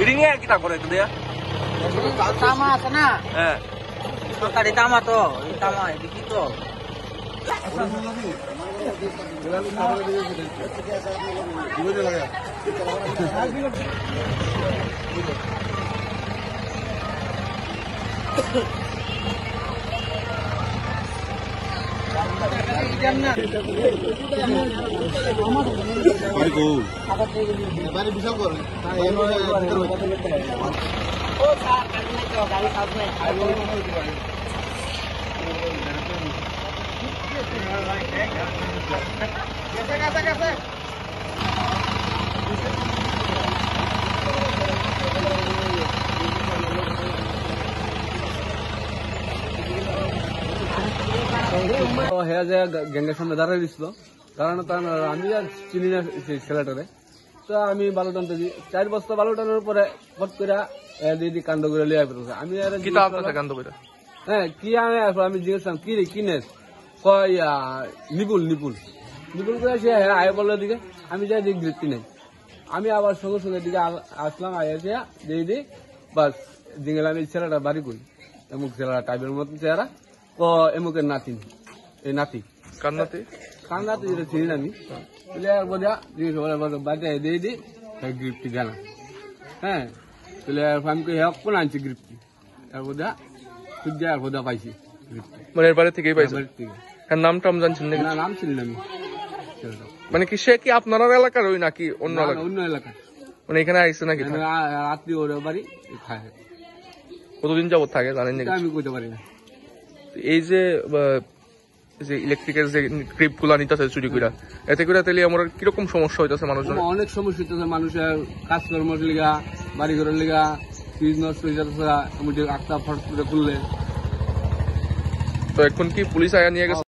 Eating এ কি তা করে তো দেয়া তামা আছে না, হ্যাঁ সরকারি তামা তো, এই তামা দেখি তো হ্যাঁ যে গ্যাংয়ের সামনে দাঁড়াই দিছিল, কারণ আমি আর চিনি না সেই ছেলেটারে। তো আমি বালু টানতে দিই, 4 বস্তা বালু টানার পরে ফট করে দিদি কাণ্ড করে লিয়ে ফেলছে। আমি আর কান্দ করে হ্যাঁ কি আমি আমি জিজ্ঞেস করলাম কি রে কিনেস, কয় নিপুল নিপুল নিপুল করে সে আয় বললো দিকে। আমি যাই দিক বৃত্তি নেই, আমি আবার সঙ্গে সঙ্গে দিকে আসলাম, আইসে দিদি বাস দিয়ে আমি ছেলেটা বাড়ি করি। এমুক ছেলেটা টাইপের মতন চেহারা, এমুকের নাতি, এই নাতি কান্নাতে কান্নাতে যেটা চিনি না আমি বাড়িতে দিয়ে দিই গ্রিপটি গেলাম। হ্যাঁ তাহলে আমি কোন আনছি গ্রিপটি, এরপর সূর্য এরপর পাইছি গ্রিপটি, মানে এর বাড়ি থেকেই পাইছে। বাড়ির থেকে। হ্যাঁ নাম টাম জানছেন নাকি? না নাম ছিল না আমি ছেলেটা। মানে কি সে কি আপনার এলাকার ওই নাকি অন্য না, এলাকা? অন্য এলাকা, মানে এখানে আইসে নাকি? রাত্রি ওর বাড়ি খায়। কতদিন যাবত থাকে জানেন নাকি? আমি কইতে পারি না। এই যে ইলেকট্রিকের যে ক্রিপ গুলা নিতেছে চুরি করে, এতে করে তাহলে আমার কিরকম সমস্যা হইতেছে মানুষজন? অনেক সমস্যা হইতেছে মানুষের, কাজকর্মের লিগা, বাড়ি ঘরের লিগা, ফ্রিজ নষ্ট হয়ে যাচ্ছে, আটটা ফট করে খুললে। তো এখন কি পুলিশ আয়া নিয়ে গেছে?